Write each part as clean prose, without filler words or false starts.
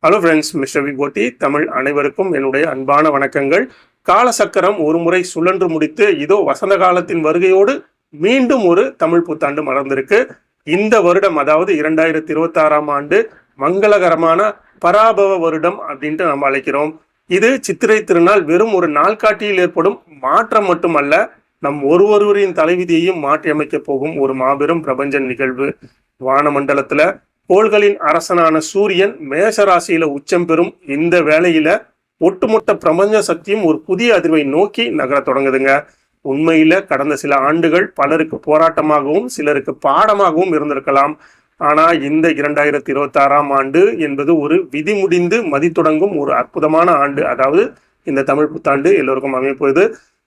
Hello friends, mister விபோட்டி Tamil அனைவருக்கும் என்னுடைய அன்பான வணக்கங்கள். காலசக்கரம் ஒரு முறை சுழன்று முடித்து இதோ வசந்த காலத்தின் வருகையோடு மீண்டும் ஒரு தமிழ் புத்தாண்டு மலர்ந்திருக்கு. இந்த வருடம், அதாவது 2026ஆம் ஆண்டு மங்களகரமான பராபவ வருடம் அப்படின்ட்டு நம்ம அழைக்கிறோம். இது சித்திரை திருநாள் வெறும் ஒரு நாள்காட்டியில் ஏற்படும் மாற்றம் மட்டுமல்ல, நம் ஒருவரின் தலைவிதியையும் மாற்றியமைக்க போகும் ஒரு மாபெரும் பிரபஞ்ச நிகழ்வு. வானமண்டலத்துல கோள்களின் அரசனான சூரியன் மேஷராசியில உச்சம் பெறும் இந்த வேளையில ஒட்டுமொத்த பிரபஞ்ச சக்தியும் ஒரு புதிய அதிர்வை நோக்கி நகர தொடங்குதுங்க. உண்மையில கடந்த சில ஆண்டுகள் பலருக்கு போராட்டமாகவும் சிலருக்கு பாடமாகவும் இருந்திருக்கலாம். ஆனா இந்த 2026ஆம் ஆண்டு என்பது ஒரு விதி முடிந்து மதி தொடங்கும் ஒரு அற்புதமான ஆண்டு. அதாவது இந்த தமிழ் புத்தாண்டு எல்லோருக்கும் அமைப்பது.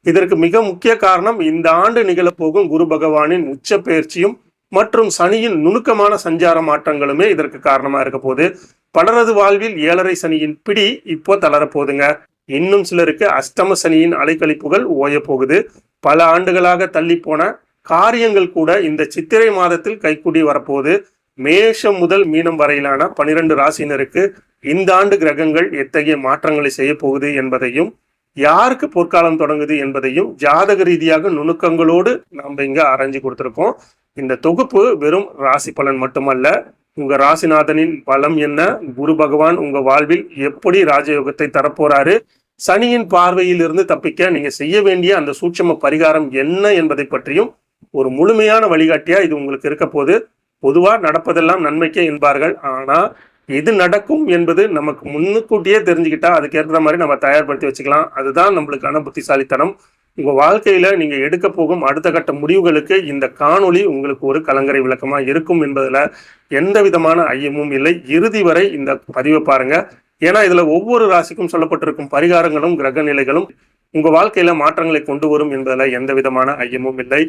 இதற்கு மிக முக்கிய காரணம் இந்த ஆண்டு நிகழப்போகும் குரு பகவானின் உச்ச பயிற்சியும் மற்றும் சனியின் நுணுக்கமான சஞ்சார மாற்றங்களுமே இதற்கு காரணமா இருக்க போகுது. பலரது வாழ்வில் 7.5 சனியின் பிடி இப்போ தளரப்போகுதுங்க. இன்னும் சிலருக்கு அஷ்டம சனியின் அலைக்கழிப்புகள் ஓய போகுது. பல ஆண்டுகளாக தள்ளி போன காரியங்கள் கூட இந்த சித்திரை மாதத்தில் கைக்கூடி வரப்போகுது. மேஷம் முதல் மீனம் வரையிலான 12 ராசியினருக்கு இந்த ஆண்டு கிரகங்கள் எத்தகைய மாற்றங்களை செய்ய போகுது என்பதையும், யாருக்கு பொற்காலம் தொடங்குது என்பதையும் ஜாதக ரீதியாக நுணுக்கங்களோடு நாம் இங்க ஆராய்ச்சி கொடுத்திருக்கோம். இந்த தொகுப்பு வெறும் ராசி பலன் மட்டுமல்ல, உங்க ராசிநாதனின் பலம் என்ன, குரு பகவான் உங்க வாழ்வில் எப்படி ராஜயோகத்தை தரப்போறாரு, சனியின் பார்வையில் இருந்து தப்பிக்க நீங்க செய்ய வேண்டிய அந்த சூட்சம பரிகாரம் என்ன என்பதை பற்றியும் ஒரு முழுமையான வழிகாட்டியா இது உங்களுக்கு இருக்க போது. பொதுவா நடப்பதெல்லாம் நன்மைக்கே என்பார்கள். ஆனா எது நடக்கும் என்பது நமக்கு முன்னுக்கூட்டியே தெரிஞ்சுக்கிட்டா அதுக்கேற்ற மாதிரி நம்ம தயார்படுத்தி வச்சுக்கலாம். அதுதான் நம்மளுக்கான புத்திசாலித்தனம். உங்க வாழ்க்கையில நீங்க எடுக்க போகும் அடுத்த கட்ட முடிவுகளுக்கு இந்த காணொளி உங்களுக்கு ஒரு கலங்கரை விளக்கமா இருக்கும் என்பதுல எந்த விதமான ஐயமும் இல்லை. இறுதி வரை இந்த பதிவை பாருங்க. ஏன்னா இதுல ஒவ்வொரு ராசிக்கும் சொல்லப்பட்டிருக்கும் பரிகாரங்களும் கிரக நிலைகளும் உங்க வாழ்க்கையில மாற்றங்களை கொண்டு வரும் என்பதுல எந்த விதமான ஐயமும் இல்லை.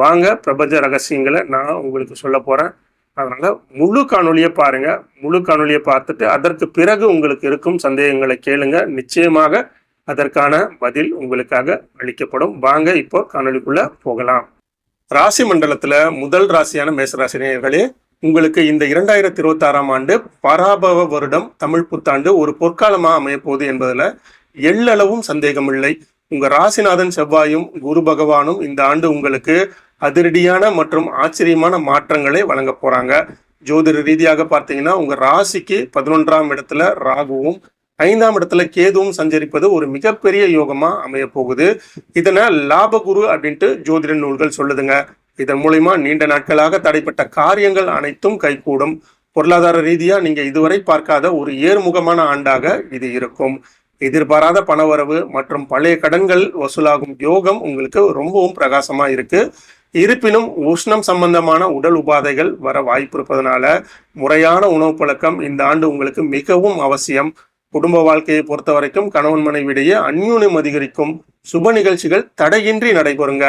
வாங்க, பிரபஞ்ச ரகசியங்களை நான் உங்களுக்கு சொல்ல போறேன். அதனால முழு காணொலியை பாருங்க. முழு காணொலியை பார்த்துட்டு அதற்கு பிறகு உங்களுக்கு இருக்கும் சந்தேகங்களை கேளுங்க. நிச்சயமாக அதற்கான பதில் உங்களுக்காக அளிக்கப்படும். வாங்க இப்போ காணொலிக்குள்ள போகலாம். ராசி மண்டலத்துல முதல் ராசியான மேசராசினியர்களே, உங்களுக்கு இந்த 2026ஆம் ஆண்டு பராபவ வருடம் தமிழ் புத்தாண்டு ஒரு பொற்காலமா அமையப்போகுது என்பதுல எள்ளளவும் சந்தேகம் இல்லை. உங்க ராசிநாதன் செவ்வாயும் குரு பகவானும் இந்த ஆண்டு உங்களுக்கு அதிரடியான மற்றும் ஆச்சரியமான மாற்றங்களை வழங்க போறாங்க. ஜோதிட ரீதியாக பார்த்தீங்கன்னா உங்க ராசிக்கு 11ஆம் இடத்துல ராகுவும் 5ஆம் இடத்துல கேதுவும் சஞ்சரிப்பது ஒரு மிகப்பெரிய யோகமா அமைய போகுது. இதனை லாபகுரு அப்படின்ட்டு ஜோதிட நூல்கள் சொல்லுதுங்க. இதன் மூலமா நீண்ட நாட்களாக தடைப்பட்ட காரியங்கள் அனைத்தும் கைகூடும். பொருளாதார ரீதியா நீங்க இதுவரை பார்க்காத ஒரு ஏறுமுகமான ஆண்டாக இது இருக்கும். எதிர்பாராத பணவரவு மற்றும் பழைய கடன்கள் வசூலாகும் யோகம் உங்களுக்கு ரொம்பவும் பிரகாசமா இருக்கு. இருப்பினும் உஷ்ணம் சம்பந்தமான உடல் உபாதைகள் வர வாய்ப்பு இருப்பதனால முறையான உணவு பழக்கம் இந்த ஆண்டு உங்களுக்கு மிகவும் அவசியம். குடும்ப வாழ்க்கையை பொறுத்த வரைக்கும் கணவன் மனைவிடையே அந்யூன்யம் அதிகரிக்கும். சுப நிகழ்ச்சிகள் தடையின்றி நடைபெறுங்க.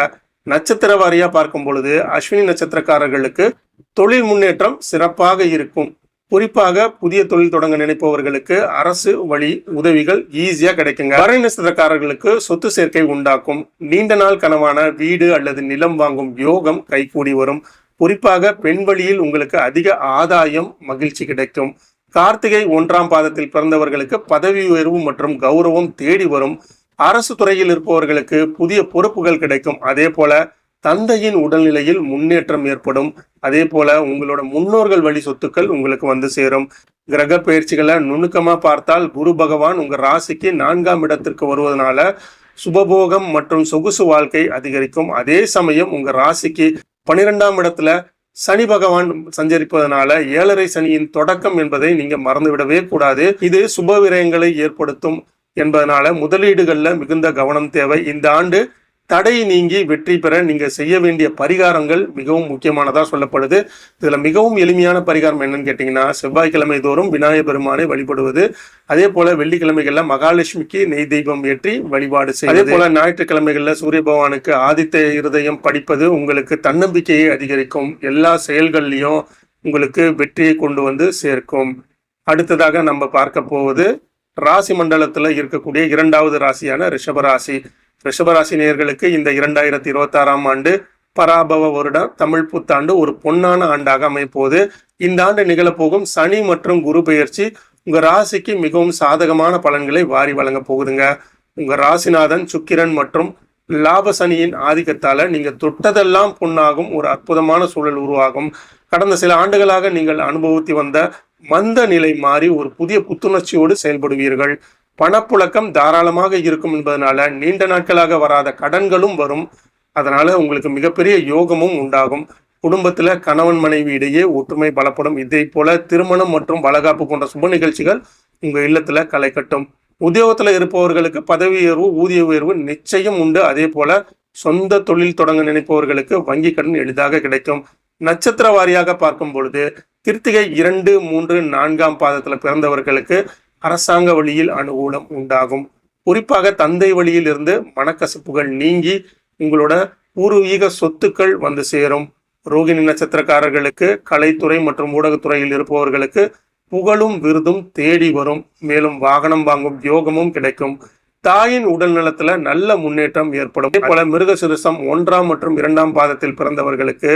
நட்சத்திர வாரியா பார்க்கும் பொழுது அஸ்வினி நட்சத்திரக்காரர்களுக்கு தொழில் முன்னேற்றம் சிறப்பாக இருக்கும். குறிப்பாக புதிய தொழில் தொடங்க நினைப்பவர்களுக்கு அரசு வழி உதவிகள் ஈஸியா கிடைக்குங்க. பரணி நட்சத்திரக்காரர்களுக்கு சொத்து சேர்க்கை உண்டாக்கும். நீண்ட நாள் கனவான வீடு அல்லது நிலம் வாங்கும் யோகம் கைகூடி வரும். குறிப்பாக பெண் வழியில் உங்களுக்கு அதிக ஆதாயம், மகிழ்ச்சி கிடைக்கும். கார்த்திகை 1ஆம் பாதத்தில் பிறந்தவர்களுக்கு பதவி உயர்வு மற்றும் கௌரவம் தேடி வரும். அரசு துறையில் இருப்பவர்களுக்கு புதிய பொறுப்புகள் கிடைக்கும். அதே போல தந்தையின் உடல்நிலையில் முன்னேற்றம் ஏற்படும். அதே போல உங்களோட முன்னோர்கள் வழி சொத்துக்கள் உங்களுக்கு வந்து சேரும். கிரக பயிற்சிகளை நுணுக்கமா பார்த்தால் குரு பகவான் உங்க ராசிக்கு 4ஆம் இடத்திற்கு வருவதனால சுபபோகம் மற்றும் சொகுசு வாழ்க்கை அதிகரிக்கும். அதே சமயம் உங்க ராசிக்கு 12ஆம் இடத்துல சனி பகவான் சஞ்சரிப்பதனால 7.5 சனியின் தொடக்கம் என்பதை நீங்க மறந்துவிடவே கூடாது. இது சுப விரயங்களை ஏற்படுத்தும் என்பதனால முதலீடுகள்ல மிகுந்த கவனம் தேவை. இந்த ஆண்டு தடை நீங்கி வெற்றி பெற நீங்க செய்ய வேண்டிய பரிகாரங்கள் மிகவும் முக்கியமானதா சொல்லப்படுது. இதுல மிகவும் எளிமையான பரிகாரம் என்னன்னு கேட்டீங்கன்னா, செவ்வாய்க்கிழமை தோறும் விநாயகர் பெருமானை வழிபடுவது. அதே போல வெள்ளிக்கிழமைகள்ல மகாலட்சுமிக்கு நெய் தெய்வம் ஏற்றி வழிபாடு செய்வது. அதே போல ஞாயிற்றுக்கிழமைகள்ல சூரிய பகவானுக்கு ஆதித்த இருதயம் படிப்பது உங்களுக்கு தன்னம்பிக்கையை அதிகரிக்கும். எல்லா செயல்கள்லையும் உங்களுக்கு வெற்றியை கொண்டு வந்து சேர்க்கும். அடுத்ததாக நம்ம பார்க்க போவது ராசி மண்டலத்துல இருக்கக்கூடிய 2வது ராசியான ரிஷபராசி. ரிஷபராசி நேயர்களுக்கு இந்த 2026ஆம் ஆண்டு பராபவ வருடம் தமிழ் புத்தாண்டு ஒரு பொன்னான ஆண்டாக அமைப்போது. இந்த ஆண்டு நிகழப்போகும் சனி மற்றும் குரு பெயர்ச்சி உங்க ராசிக்கு மிகவும் சாதகமான பலன்களை வாரி வழங்க போகுதுங்க. உங்க ராசிநாதன் சுக்கிரன் மற்றும் லாபசனியின் ஆதிக்கத்தால நீங்க தொட்டதெல்லாம் பொன்னாகும் ஒரு அற்புதமான சூழல் உருவாகும். கடந்த சில ஆண்டுகளாக நீங்கள் அனுபவித்து வந்த மந்த நிலை மாறி ஒரு புதிய புத்துணர்ச்சியோடு செயல்படுவீர்கள். பணப்புழக்கம் தாராளமாக இருக்கும் என்பதனால நீண்ட நாட்களாக வராத கடன்களும் வரும். அதனால உங்களுக்கு மிகப்பெரிய யோகமும் உண்டாகும். குடும்பத்துல கணவன் மனைவி இடையே ஒற்றுமை பலப்படும். இதே போல திருமணம் மற்றும் வளகாப்பு போன்ற சுப நிகழ்ச்சிகள் உங்க இல்லத்துல களை கட்டும். உத்தியோகத்துல இருப்பவர்களுக்கு பதவி உயர்வு, ஊதிய உயர்வு நிச்சயம் உண்டு. அதே போல சொந்த தொழில் தொடங்க நினைப்பவர்களுக்கு வங்கி கடன் எளிதாக கிடைக்கும். நட்சத்திர வாரியாக பார்க்கும் பொழுது கிருத்திகை 2, 3, 4ஆம் பாதத்துல பிறந்தவர்களுக்கு அரசாங்க வழியில் அனுகூலம் உண்டாகும். குறிப்பாக தந்தை வழியில் இருந்து மனக்கசப்புகள் நீங்கி உங்களோட பூர்வீக சொத்துக்கள் வந்து சேரும். ரோகிணி நட்சத்திரக்காரர்களுக்கு கலைத்துறை மற்றும் ஊடகத்துறையில் இருப்பவர்களுக்கு புகழும் விருதும் தேடி வரும். மேலும் வாகனம் வாங்கும் யோகமும் கிடைக்கும். தாயின் உடல் நலத்துல நல்ல முன்னேற்றம் ஏற்படும். அதே போல மிருகசிருஷம் 1ஆம் மற்றும் 2ஆம் பாதத்தில் பிறந்தவர்களுக்கு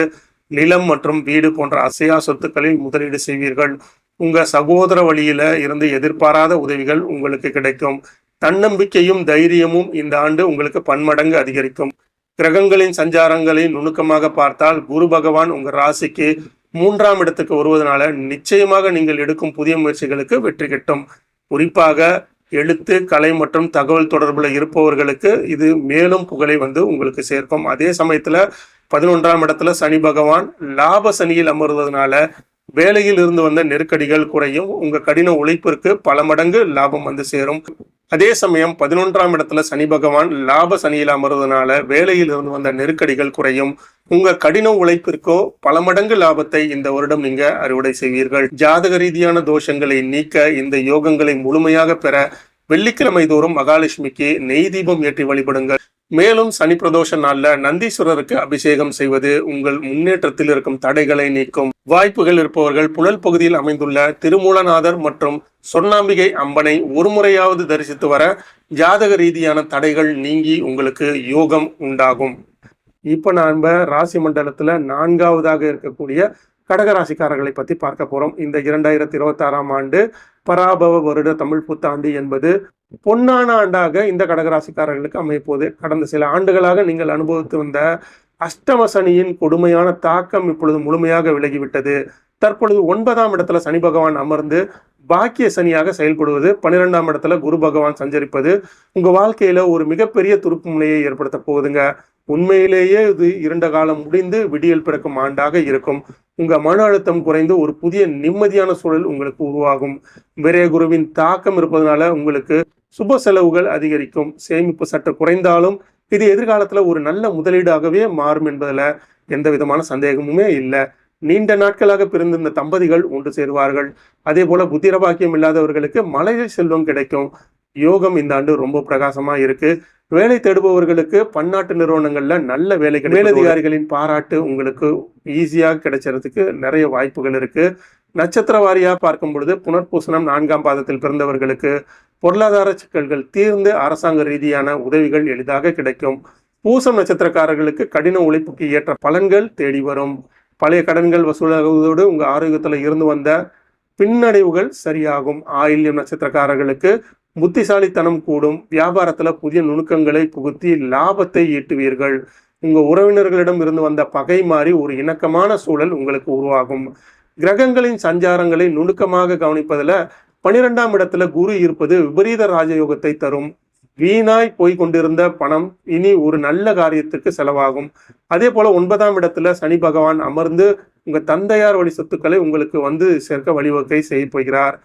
நிலம் மற்றும் வீடு போன்ற அசையா சொத்துக்களில் முதலீடு செய்வீர்கள். உங்க சகோதர வழியில இருந்து எதிர்பாராத உதவிகள் உங்களுக்கு கிடைக்கும். தன்னம்பிக்கையும் தைரியமும் இந்த ஆண்டு உங்களுக்கு பன்மடங்கு அதிகரிக்கும். கிரகங்களின் சஞ்சாரங்களை நுணுக்கமாக பார்த்தால் குரு பகவான் உங்க ராசிக்கு 3ஆம் இடத்துக்கு வருவதனால நிச்சயமாக நீங்கள் எடுக்கும் புதிய முயற்சிகளுக்கு வெற்றி கிட்டும். குறிப்பாக எழுத்து, கலை மற்றும் தகவல் தொடர்புல இருப்பவர்களுக்கு இது மேலும் புகழை வந்து உங்களுக்கு சேர்க்கும். அதே சமயத்துல 11ஆம் இடத்துல சனி பகவான் லாப சனியில் அமர்வதனால வேலையில் இருந்து வந்த நெருக்கடிகள் குறையும். உங்க கடின உழைப்பிற்கு பல மடங்கு லாபம் வந்து சேரும். அதே சமயம் 11ஆம் இடத்துல சனி பகவான் லாப சனியில் அமர்வதனால வேலையில் இருந்து வந்த நெருக்கடிகள் குறையும். உங்க கடின உழைப்பிற்கோ பல மடங்கு லாபத்தை இந்த வருடம் நீங்க அறுவடை செய்வீர்கள். ஜாதக ரீதியான தோஷங்களை நீக்க இந்த யோகங்களை முழுமையாக பெற வெள்ளிக்கிழமை தோறும் மகாலட்சுமிக்கு நெய் தீபம் ஏற்றி வழிபடுங்கள். மேலும் சனி பிரதோஷ நாள்ல நந்தீஸ்வரருக்கு அபிஷேகம் செய்வது உங்கள் முன்னேற்றத்தில் இருக்கும் தடைகளை நீக்கும். வாய்ப்புகள் இருப்பவர்கள் புழல் பகுதியில் அமைந்துள்ள திருமூலநாதர் மற்றும் சொர்ணாம்பிகை அம்மனை ஒரு முறையாவது தரிசித்து வர ஜாதக ரீதியான தடைகள் நீங்கி உங்களுக்கு யோகம் உண்டாகும். இப்ப நாம ராசி மண்டலத்துல 4ஆவதாக இருக்கக்கூடிய கடகராசிக்காரர்களை பத்தி பார்க்க போறோம். இந்த 2026ஆம் ஆண்டு பராபவ வருட தமிழ் புத்தாண்டு என்பது பொன்னான ஆண்டாக இந்த கடகராசிக்காரர்களுக்கு அமைப்போது. கடந்த சில ஆண்டுகளாக நீங்கள் அனுபவித்து வந்த அஷ்டம சனியின் கொடுமையான தாக்கம் இப்பொழுது முழுமையாக விலகிவிட்டது. தற்பொழுது 9ஆம் இடத்துல சனி பகவான் அமர்ந்து பாக்கிய சனியாக செயல்படுவது, 12ஆம் இடத்துல குரு பகவான் சஞ்சரிப்பது உங்க வாழ்க்கையில ஒரு மிகப்பெரிய துருப்பு முனையை ஏற்படுத்த போகுதுங்க. உண்மையிலேயே இது இருண்ட காலம் முடிந்து விடியல் பிறக்கும் ஆண்டாக இருக்கும். உங்க மன அழுத்தம் குறைந்து ஒரு புதிய நிம்மதியான சூழல் உங்களுக்கு உருவாகும். விரய குருவின் தாக்கம் இருப்பதனால உங்களுக்கு சுப செலவுகள் அதிகரிக்கும். சேமிப்பு சற்று குறைந்தாலும் இது எதிர்காலத்துல ஒரு நல்ல முதலீடாகவே மாறும் என்பதுல எந்த விதமான சந்தேகமுமே இல்லை. நீண்ட நாட்களாக பிறந்திருந்த தம்பதிகள் ஒன்று சேருவார்கள். அதே போல புத்திர பாக்கியம் இல்லாதவர்களுக்கு மழலை செல்வம் கிடைக்கும். யோகம் இந்த ஆண்டு ரொம்ப பிரகாசமா இருக்கு. வேலை தேடுபவர்களுக்கு பன்னாட்டு நிறுவனங்கள்ல நல்ல வேலை கிடைக்கும். மேலதிகாரிகளின் பாராட்டு உங்களுக்கு ஈஸியாக கிடைச்சதுக்கு நிறைய வாய்ப்புகள் இருக்கு. நட்சத்திர வாரியா பார்க்கும் பொழுது புனர்பூசணம் 4ஆம் பாதத்தில் பிறந்தவர்களுக்கு பொருளாதார சிக்கல்கள் தீர்ந்து அரசாங்க ரீதியான உதவிகள் எளிதாக கிடைக்கும். பூசம் நட்சத்திரக்காரர்களுக்கு கடின உழைப்புக்கு ஏற்ற பலன்கள் தேடி வரும். பழைய கடன்கள் வசூலாகுவதோடு உங்க ஆரோக்கியத்துல இருந்து வந்த பின்னடைவுகள் சரியாகும். ஆயில்யம் நட்சத்திரக்காரர்களுக்கு புத்திசாலித்தனம் கூடும். வியாபாரத்துல புதிய நுணுக்கங்களை புகுத்தி லாபத்தை ஈட்டுவீர்கள். உங்க உறவினர்களிடம் இருந்து வந்த பகை மாறி ஒரு இணக்கமான சூழல் உங்களுக்கு உருவாகும். கிரகங்களின் சஞ்சாரங்களை நுணுக்கமாக கவனிப்பதுல 12ஆம் இடத்துல குரு இருப்பது விபரீத ராஜயோகத்தை தரும். வீணாய் போய் கொண்டிருந்த பணம் இனி ஒரு நல்ல காரியத்துக்கு செலவாகும். அதே போல 9ஆம் இடத்துல சனி பகவான் அமர்ந்து உங்க தந்தையார் வழி சொத்துக்களை உங்களுக்கு வந்து சேர்க்க வழிவகை செய்ய போகிறார்.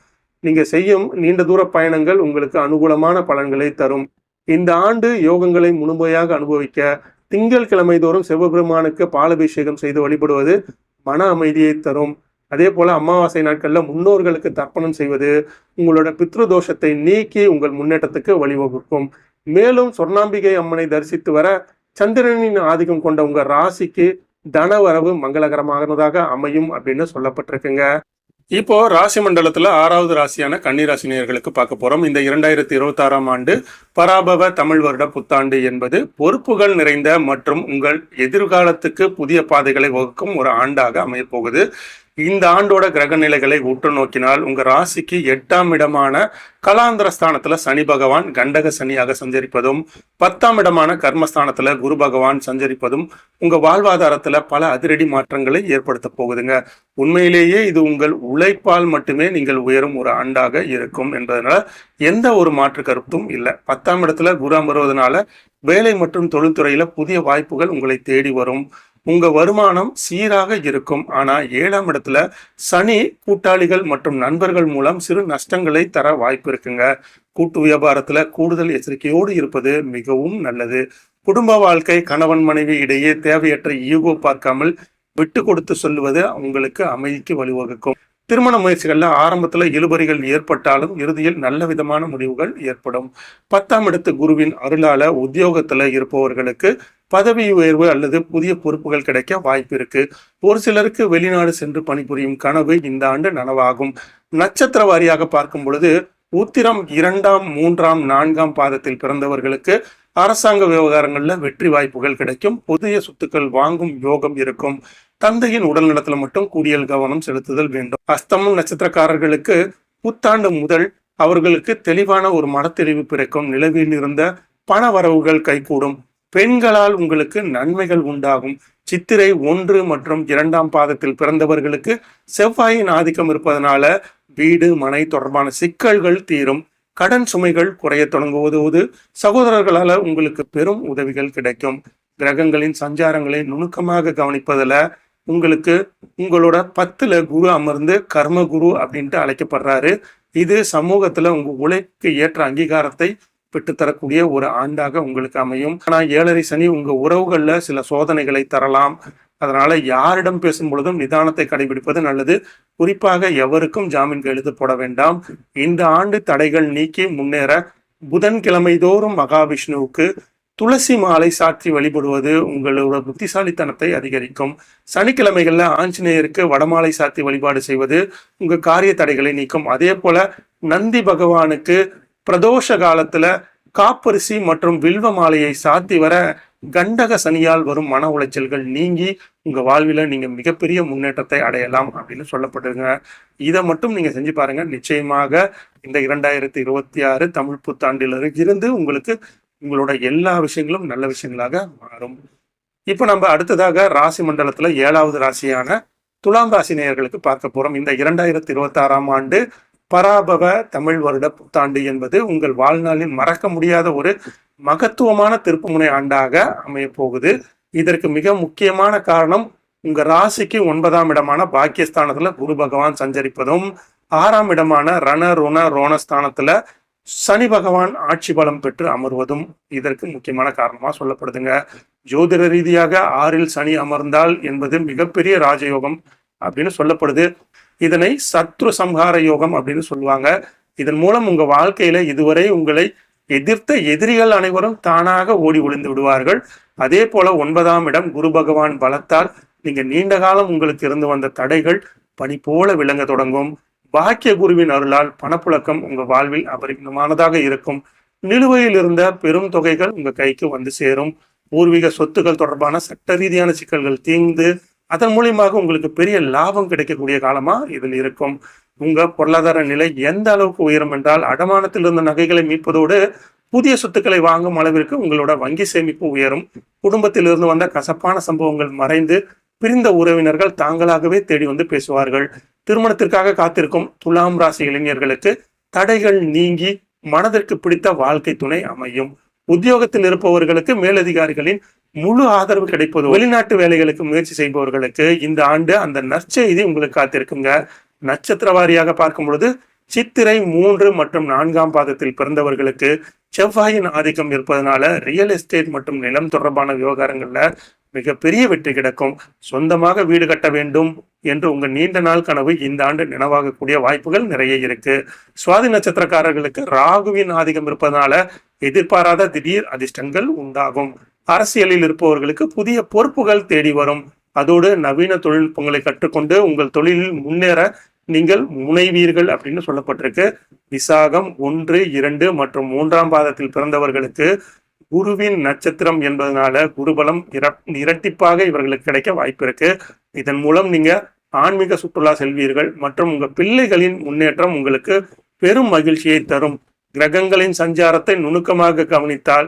நீங்க செய்யும் நீண்ட தூர பயணங்கள் உங்களுக்கு அனுகூலமான பலன்களை தரும். இந்த ஆண்டு யோகங்களை முழுமையாக அனுபவிக்க திங்கள் கிழமை தோறும் சிவபெருமானுக்கு பாலாபிஷேகம் செய்து வழிபடுவது மன அமைதியை தரும். அதே போல அமாவாசை நாட்கள்ல முன்னோர்களுக்கு தர்ப்பணம் செய்வது உங்களோட பித்ரு தோஷத்தை நீக்கி உங்கள் முன்னேற்றத்துக்கு வழிவகுக்கும். மேலும் சொர்ணாம்பிகை அம்மனை தரிசித்து வர சந்திரனின் ஆதிக்கம் கொண்ட உங்க ராசிக்கு தனவரவு மங்களகரமானதாக அமையும் அப்படின்னு சொல்லப்பட்டிருக்குங்க. இப்போ ராசி மண்டலத்துல 6வது ராசியான கன்னிராசி நேயர்களுக்கு பார்க்க போறோம். இந்த 2026ஆம் ஆண்டு பராபவ தமிழ் வருட புத்தாண்டு என்பது பொறுப்புகள் நிறைந்த மற்றும் உங்கள் எதிர்காலத்துக்கு புதிய பாதைகளை வகுக்கும் ஒரு ஆண்டாக அமைய போகுது. இந்த ஆண்டோட கிரக நிலைகளை உற்று நோக்கினால் உங்க ராசிக்கு 8ஆம் இடமான கலாந்திர ஸ்தானத்துல சனி பகவான் கண்டக சனியாக சஞ்சரிப்பதும், 10ஆம் இடமான கர்மஸ்தானத்துல குரு பகவான் சஞ்சரிப்பதும் உங்க வாழ்வாதாரத்துல பல அதிரடி மாற்றங்களை ஏற்படுத்த போகுதுங்க. உண்மையிலேயே இது உங்கள் உழைப்பால் மட்டுமே நீங்கள் உயரும் ஒரு ஆண்டாக இருக்கும் என்பதனால எந்த ஒரு மாற்று கருத்தும் இல்லை. 10ஆம் இடத்துல குரு அமர்வதனால வேலை மற்றும் தொழில்துறையில புதிய வாய்ப்புகள் உங்களை தேடி வரும். உங்க வருமானம் சீராக இருக்கும். ஆனா 7ஆம் இடத்துல சனி கூட்டாளிகள் மற்றும் நண்பர்கள் மூலம் சிறு நஷ்டங்களை தர வாய்ப்பு இருக்குங்க. கூட்டு வியாபாரத்துல கூடுதல் எச்சரிக்கையோடு இருப்பது மிகவும் நல்லது. குடும்ப வாழ்க்கை கணவன் மனைவி இடையே தேவையற்ற ஈகோ பார்க்காமல் விட்டு கொடுத்து சொல்லுவது உங்களுக்கு அமைதிக்கு வழிவகுக்கும். திருமண முயற்சிகள்ல ஆரம்பத்துல இழுபறிகள் ஏற்பட்டாலும் இறுதியில் நல்ல விதமான முடிவுகள் ஏற்படும். 10ஆம் இடத்து குருவின் அருளால உத்தியோகத்துல இருப்பவர்களுக்கு பதவி உயர்வு அல்லது புதிய பொறுப்புகள் கிடைக்க வாய்ப்பு இருக்கு. ஒரு சிலருக்கு வெளிநாடு சென்று பணிபுரியும் கனவு இந்த ஆண்டு நனவாகும். நட்சத்திர வாரியாக பார்க்கும் பொழுது உத்திரம் 2ஆம் 3ஆம் 4ஆம் பாதத்தில் பிறந்தவர்களுக்கு அரசாங்க விவகாரங்கள்ல வெற்றி வாய்ப்புகள் கிடைக்கும். புதிய சொத்துக்கள் வாங்கும் யோகம் இருக்கும். தந்தையின் உடல் நலத்துல மட்டும் கூடியல் கவனம் செலுத்துதல் வேண்டும். அஸ்தமம் நட்சத்திரக்காரர்களுக்கு புத்தாண்டு முதல் அவர்களுக்கு தெளிவான ஒரு மனத்தெளிவு பிறக்கும். நிலவில் இருந்த பண வரவுகள் கைகூடும். பெண்களால் உங்களுக்கு நன்மைகள் உண்டாகும். சித்திரை 1 மற்றும் 2ஆம் பாதத்தில் பிறந்தவர்களுக்கு செவ்வாயின் ஆதிக்கம் இருப்பதனால வீடு மனை தொடர்பான சிக்கல்கள் தீரும். கடன் சுமைகள் குறைய தொடங்குவதோடு சகோதரர்களால உங்களுக்கு பெரும் உதவிகள் கிடைக்கும். கிரகங்களின் சஞ்சாரங்களை நுணுக்கமாக கவனிப்பதுல உங்களுக்கு உங்களோட 10ல குரு அமர்ந்து கர்ம குரு அப்படின்ட்டு அழைக்கப்படுறாரு. இது சமூகத்துல உங்க உழைப்புக்கு ஏற்ற அங்கீகாரத்தை பெற்றுத்தரக்கூடிய ஒரு ஆண்டாக உங்களுக்கு அமையும். ஆனா 7.5 சனி உங்க உறவுகள்ல சில சோதனைகளை தரலாம். அதனால யாரிடம் பேசும் பொழுதும் நிதானத்தை கடைபிடிப்பது நல்லது. குறிப்பாக எவருக்கும் ஜாமீன் கையெழுத்து போட வேண்டாம். இந்த ஆண்டு தடைகள் நீக்கி முன்னேற புதன்கிழமை தோறும் மகாவிஷ்ணுவுக்கு துளசி மாலை சாற்றி வழிபடுவது உங்களோட புத்திசாலித்தனத்தை அதிகரிக்கும். சனிக்கிழமைகள்ல ஆஞ்சநேயருக்கு வடமாலை சாத்தி வழிபாடு செய்வது உங்க காரிய தடைகளை நீக்கும். அதே போல நந்தி பகவானுக்கு பிரதோஷ காலத்துல காப்பரிசி மற்றும் வில்வ மாலையை சாத்தி வர கண்டக சனியால் வரும் மன உளைச்சல்கள் நீங்கி உங்க வாழ்வில நீங்க மிகப்பெரிய முன்னேற்றத்தை அடையலாம் அப்படின்னு சொல்லப்பட்டிருங்க. இதை மட்டும் நீங்க செஞ்சு பாருங்க. நிச்சயமாக இந்த 2026 தமிழ் புத்தாண்டிலிருந்து உங்களுக்கு உங்களோட எல்லா விஷயங்களும் நல்ல விஷயங்களாக மாறும். இப்போ நம்ம அடுத்ததாக ராசி மண்டலத்துல 7வது ராசியான துலாம் ராசி நேயர்களுக்கு பார்க்க போறோம். இந்த 2026ஆம் ஆண்டு பராபவ தமிழ் வருட புத்தாண்டு என்பது உங்கள் வாழ்நாளில் மறக்க முடியாத ஒரு மகத்துவமான திருப்புமுனை ஆண்டாக அமைய போகுது. இதற்கு மிக முக்கியமான காரணம் உங்க ராசிக்கு 9ஆம் இடமான பாக்கியஸ்தானத்துல குரு பகவான் சஞ்சரிப்பதும், 6ஆம் இடமான ரண ருண ரோணஸ்தானத்துல சனி பகவான் ஆட்சி பலம் பெற்று அமர்வதும் இதற்கு முக்கியமான காரணமா சொல்லப்படுதுங்க. ஜோதிட ரீதியாக 6ல் சனி அமர்ந்தால் என்பது மிகப்பெரிய ராஜயோகம் அப்படின்னு சொல்லப்படுது. இதனை சத்ரு சம்ஹார யோகம் அப்படின்னு சொல்லுவாங்க. இதன் மூலம் உங்க வாழ்க்கையில இதுவரை உங்களை எதிர்த்த எதிரிகள் அனைவரும் தானாக ஓடி ஒளிந்து விடுவார்கள். அதே போல 9ஆம் இடம் குரு பகவான் பலத்தால் நீங்க நீண்ட காலம் உங்களுக்கு இருந்து வந்த தடைகள் பனி போல விளங்க தொடங்கும். பாக்கிய குருவின் அருளால் பணப்புழக்கம் உங்க வாழ்வில் அபரிமிதமானதாக இருக்கும். நிலுவையில் இருந்த பெரும் தொகைகள் உங்க கைக்கு வந்து சேரும். பூர்வீக சொத்துக்கள் தொடர்பான சட்ட ரீதியான சிக்கல்கள் தீர்ந்து அதன் மூலியமாக உங்களுக்கு பெரிய லாபம் கிடைக்கக்கூடிய காலமா இதில் இருக்கும். உங்க பொருளாதார நிலை எந்த அளவுக்கு உயரும் என்றால் அடமானத்தில் இருந்த நகைகளை மீட்பதோடு புதிய சொத்துக்களை வாங்கும் அளவிற்கு உங்களோட வங்கி சேமிப்பு உயரும். குடும்பத்தில் இருந்து வந்த கசப்பான சம்பவங்கள் மறைந்து பிரிந்த உறவினர்கள் தாங்களாகவே தேடி வந்து பேசுவார்கள். திருமணத்திற்காக காத்திருக்கும் துலாம் ராசி இளைஞர்களுக்கு தடைகள் நீங்கி மனதிற்கு பிடித்த வாழ்க்கை துணை அமையும். உத்தியோகத்தில் இருப்பவர்களுக்கு மேலதிகாரிகளின் முழு ஆதரவு கிடைப்பது. வெளிநாட்டு வேலைகளுக்கு முயற்சி செய்பவர்களுக்கு இந்த ஆண்டு அந்த நற்செய்தி உங்களுக்கு காத்திருக்குங்க. நட்சத்திர வாரியாக பார்க்கும் பொழுது சித்திரை 3 மற்றும் 4ஆம் பாதத்தில் பிறந்தவர்களுக்கு செவ்வாயின் ஆதிக்கம் இருப்பதனால ரியல் எஸ்டேட் மற்றும் நிலம் தொடர்பான விவகாரங்கள்ல மிகப்பெரிய வெற்றி கிடைக்கும். சொந்தமாக வீடு கட்ட வேண்டும் என்று உங்க நீண்ட நாள் கனவு இந்த ஆண்டு நினைவாகக்கூடிய வாய்ப்புகள் நிறைய இருக்கு. சுவாதி நட்சத்திரக்காரர்களுக்கு ராகுவின் ஆதிக்கம் இருப்பதனால எதிர்பாராத திடீர் அதிர்ஷ்டங்கள் உண்டாகும். அரசியலில் இருப்பவர்களுக்கு புதிய பொறுப்புகள் தேடி வரும். அதோடு நவீன தொழில்நுட்பங்களை கற்றுக்கொண்டு உங்கள் தொழிலில் முன்னேற நீங்கள் முனைவீர்கள் அப்படின்னு சொல்லப்பட்டிருக்கு. விசாகம் 1, 2 மற்றும் 3ஆம் பாதத்தில் பிறந்தவர்களுக்கு குருவின் நட்சத்திரம் என்பதனால குருபலம் இரட்டிப்பாக இவர்களுக்கு கிடைக்க வாய்ப்பு இருக்கு. இதன் மூலம் நீங்க ஆன்மீக சுற்றுலா செல்வீர்கள் மற்றும் உங்க பிள்ளைகளின் முன்னேற்றம் உங்களுக்கு பெரும் மகிழ்ச்சியை தரும். கிரகங்களின் சஞ்சாரத்தை நுணுக்கமாக கவனித்தால்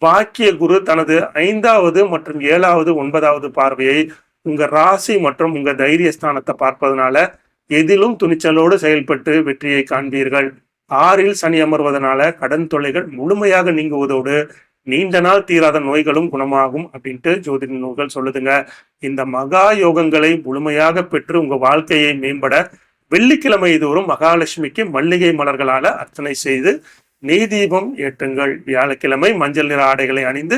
பாக்கிய குரு தனது 5வது மற்றும் 7வது 9வது பார்வையை உங்க ராசி மற்றும் உங்க தைரியஸ்தானத்தை பார்ப்பதனால எதிலும் துணிச்சலோடு செயல்பட்டு வெற்றியை காண்பீர்கள். 6ல் சனி அமர்வதனால கடன் தொல்லைகள் முழுமையாக நீங்குவதோடு நீண்ட நாள் தீராத நோய்களும் குணமாகும் அப்படின்ட்டு ஜோதிட நூல்கள் சொல்லுதுங்க. இந்த மகா யோகங்களை முழுமையாக பெற்று உங்க வாழ்க்கையை மேம்பட வெள்ளிக்கிழமை தோறும் மகாலட்சுமிக்கு மல்லிகை மலர்களால அர்ச்சனை செய்து நெய் தீபம் ஏற்றுங்கள். வியாழக்கிழமை மஞ்சள் நிற ஆடைகளை அணிந்து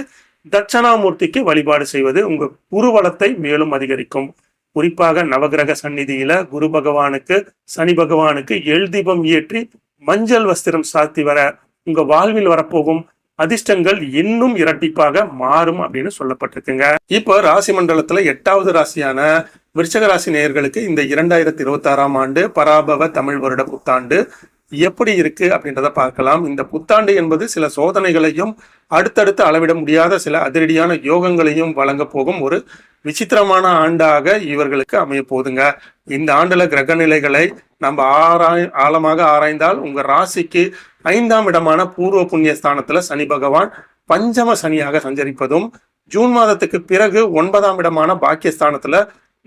தட்சணாமூர்த்திக்கு வழிபாடு செய்வது உங்க குருவளத்தை மேலும் அதிகரிக்கும். குறிப்பாக நவகிரக சந்நிதியில குரு பகவானுக்கு சனி பகவானுக்கு எள் தீபம் ஏற்றி மஞ்சள் வஸ்திரம் சாத்தி வர உங்க வாழ்வில் வரப்போகும் அதிர்ஷ்டங்கள் இன்னும் இரட்டிப்பாக மாறும் அப்படின்னு சொல்லப்பட்டிருக்குங்க. இப்போ ராசி மண்டலத்துல 8வது ராசியான விருச்சக ராசி நேயர்களுக்கு இந்த 2026ஆம் ஆண்டு பராபவ தமிழ் வருட புத்தாண்டு எப்படி இருக்கு அப்படின்றத பார்க்கலாம். இந்த புத்தாண்டு என்பது சில சோதனைகளையும் அடுத்தடுத்து அளவிட முடியாத சில அதிரடியான யோகங்களையும் வழங்க போகும் ஒரு விசித்திரமான ஆண்டாக இவர்களுக்கு அமைய போகுதுங்க. இந்த ஆண்டுல கிரக நிலைகளை நம்ம ஆழமாக ஆராய்ந்தால் உங்க ராசிக்கு 5ஆம் இடமான பூர்வ புண்ணிய ஸ்தானத்துல சனி பகவான் பஞ்சம சனியாக சஞ்சரிப்பதும், ஜூன் மாதத்துக்கு பிறகு 9ஆம் இடமான பாக்கியஸ்தானத்துல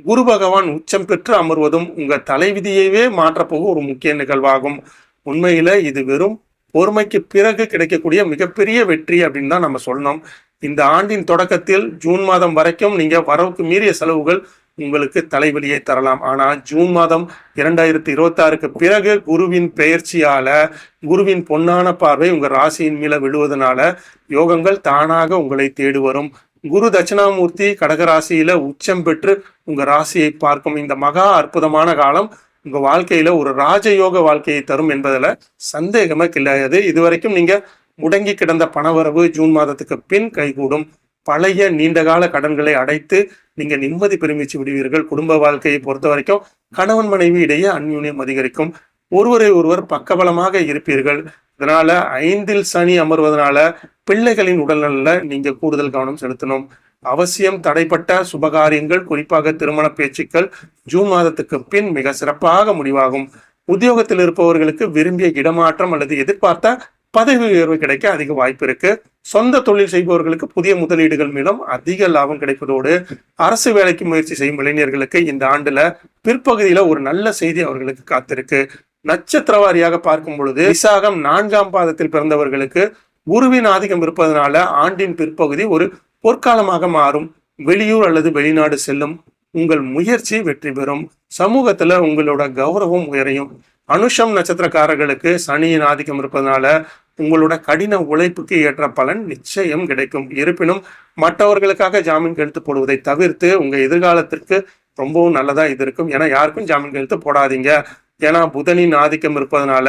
குரு பகவான் உச்சம் பெற்று அமர்வதும் உங்க தலைவிதியவே மாற்றப்போகும் ஒரு முக்கிய நிகழ்வாகும். உண்மையில இது வெறும் பொறுமைக்கு பிறகு கிடைக்கக்கூடிய மிகப்பெரிய வெற்றி அப்படின்னு தான் நம்ம சொல்லணும். இந்த ஆண்டின் தொடக்கத்தில் ஜூன் மாதம் வரைக்கும் நீங்க வரவுக்கு மீறிய செலவுகள் உங்களுக்கு தலைவலியை தரலாம். ஆனா ஜூன் மாதம் 2026க்கு பிறகு குருவின் பெயர்ச்சியால குருவின் பொன்னான பார்வை உங்க ராசியின் மேல விழுவதனால யோகங்கள் தானாக உங்களை தேடி வரும். குரு தட்சிணாமூர்த்தி கடகராசியில உச்சம் பெற்று உங்க ராசியை பார்க்கும் இந்த மகா அற்புதமான காலம் உங்க வாழ்க்கையில ஒரு ராஜயோக வாழ்க்கையை தரும் என்பதுல சந்தேகமே கிடையாது. இதுவரைக்கும் நீங்க முடங்கி கிடந்த பணவரவு ஜூன் மாதத்துக்கு பின் கைகூடும். பழைய நீண்டகால கடன்களை அடைத்து நீங்க நிம்மதி பெருமிச்சு விடுவீர்கள். குடும்ப வாழ்க்கையை பொறுத்த வரைக்கும் கணவன் மனைவி இடையே அந்யூன்யம் அதிகரிக்கும். ஒருவரை ஒருவர் பக்கபலமாக இருப்பீர்கள். இதனால 5ல் சனி அமர்வதனால பிள்ளைகளின் உடல்நல நீங்க கூடுதல் கவனம் செலுத்தணும். அவசியம் தடைப்பட்ட சுபகாரியங்கள் குறிப்பாக திருமண பேச்சுக்கள் ஜூன் மாதத்துக்கு பின் மிக சிறப்பாக முடிவாகும். உத்தியோகத்தில் இருப்பவர்களுக்கு விரும்பிய இடமாற்றம் அல்லது எதிர்பார்த்த பதவி உயர்வு கிடைக்க அதிக வாய்ப்பு இருக்கு. சொந்த தொழில் செய்பவர்களுக்கு புதிய முதலீடுகள் மூலம் அதிக லாபம் கிடைப்பதோடு அரசு வேலைக்கு முயற்சி செய்யும் இளைஞர்களுக்கு இந்த ஆண்டுல பிற்பகுதியில ஒரு நல்ல செய்தி அவர்களுக்கு காத்திருக்கு. நட்சத்திர வாரியாக பார்க்கும் பொழுது விசாகம் 4ஆம் பாதத்தில் பிறந்தவர்களுக்கு குருவின் ஆதிக்கம் இருப்பதனால ஆண்டின் பிற்பகுதி ஒரு பொற்காலமாக மாறும். வெளியூர் அல்லது வெளிநாடு செல்லும் உங்கள் முயற்சி வெற்றி பெறும். சமூகத்துல உங்களோட கௌரவம் உயரையும். அனுஷம் நட்சத்திரக்காரர்களுக்கு சனியின் ஆதிக்கம் இருப்பதனால உங்களோட கடின உழைப்புக்கு ஏற்ற பலன் நிச்சயம் கிடைக்கும். இருப்பினும் மற்றவர்களுக்காக ஜாமீன் கையெழுத்து போடுவதை தவிர்த்து உங்க எதிர்காலத்திற்கு ரொம்பவும் நல்லதா இது இருக்கும். ஏன்னா யாருக்கும் ஜாமீன் கையெழுத்து போடாதீங்க. ஏன்னா புதனின் ஆதிக்கம் இருப்பதனால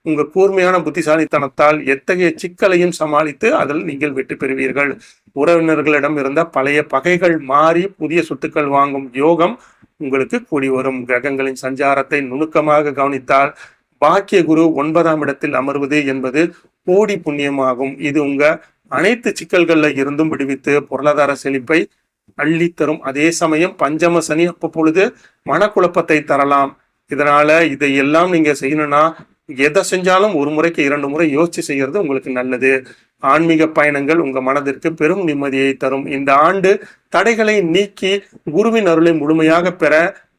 உங்க கூர்மையான புத்திசாலித்தனத்தால் எத்தகைய சிக்கலையும் சமாளித்து அதில் நீங்கள் வெற்றி பெறுவீர்கள். உறவினர்களிடம் இருந்த பழைய பகைகள் மாறி புதிய சொத்துக்கள் வாங்கும் யோகம் உங்களுக்கு கூடி வரும். கிரகங்களின் சஞ்சாரத்தை நுணுக்கமாக கவனித்தால் பாக்கிய குரு 9ஆம் இடத்தில் அமர்வது என்பது கோடி புண்ணியமாகும். இது உங்க அனைத்து சிக்கல்கள்ல இருந்தும் விடுவித்து பொருளாதார செழிப்பை அள்ளித்தரும். அதே சமயம் பஞ்சம சனி அப்பொழுது மனக்குழப்பத்தை தரலாம். இதனால இதையெல்லாம் நீங்க செய்யணும்னா எதை செஞ்சாலும் ஒரு முறைக்கு 2 முறை யோசிச்சு செய்யறது உங்களுக்கு நல்லது. ஆன்மீக பயணங்கள் உங்க மனதிற்கு பெரும் நிம்மதியை தரும். இந்த ஆண்டு தடைகளை நீக்கி குருவின் அருளை முழுமையாக பெற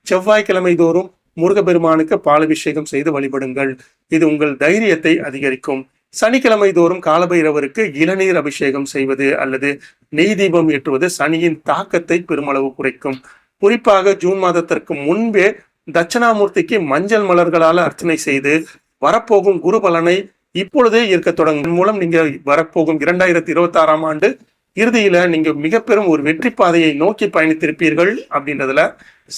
செவ்வாய்க்கிழமை தோறும் முருகப்பெருமானுக்கு பாலாபிஷேகம் செய்து வழிபடுங்கள். இது உங்கள் தைரியத்தை அதிகரிக்கும். சனிக்கிழமை தோறும் காலபைரவருக்கு இளநீர் அபிஷேகம் செய்வது அல்லது நெய் தீபம் ஏற்றுவது சனியின் தாக்கத்தை பெருமளவு குறைக்கும். குறிப்பாக ஜூன் மாதத்திற்கு முன்பே தட்சிணாமூர்த்திக்கு மஞ்சள் மலர்களால் அர்ச்சனை செய்து வரப்போகும் குரு பலனை இப்பொழுதே இருக்க தொடங்கும். மூலம் நீங்க வரப்போகும் 2026ஆம் ஆண்டு இறுதியில நீங்க மிக பெரும் ஒரு வெற்றி பாதையை நோக்கி பயணித்திருப்பீர்கள் அப்படின்றதுல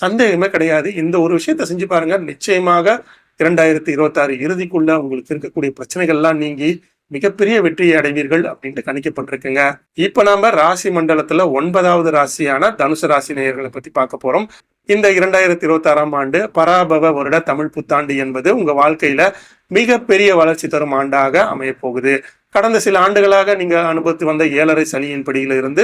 சந்தேகமே கிடையாது. இந்த ஒரு விஷயத்த செஞ்சு பாருங்க. நிச்சயமாக 2026 இறுதிக்குள்ள உங்களுக்கு இருக்கக்கூடிய பிரச்சனைகள்லாம் நீங்கி மிகப்பெரிய வெற்றியை அடைவீர்கள் அப்படின்ட்டு கணிக்கப்பட்டிருக்குங்க. இப்ப நாம ராசி மண்டலத்துல 9வது ராசியான தனுசு ராசி நேயர்களை பத்தி பார்க்க போறோம். இந்த 2026ஆம் ஆண்டு பராபவ வருட தமிழ் புத்தாண்டு என்பது உங்க வாழ்க்கையில மிகப்பெரிய வளர்ச்சி தரும் ஆண்டாக அமைய போகுது. கடந்த சில ஆண்டுகளாக நீங்க அனுபவித்து வந்த 7.5 சனியின் படியில இருந்து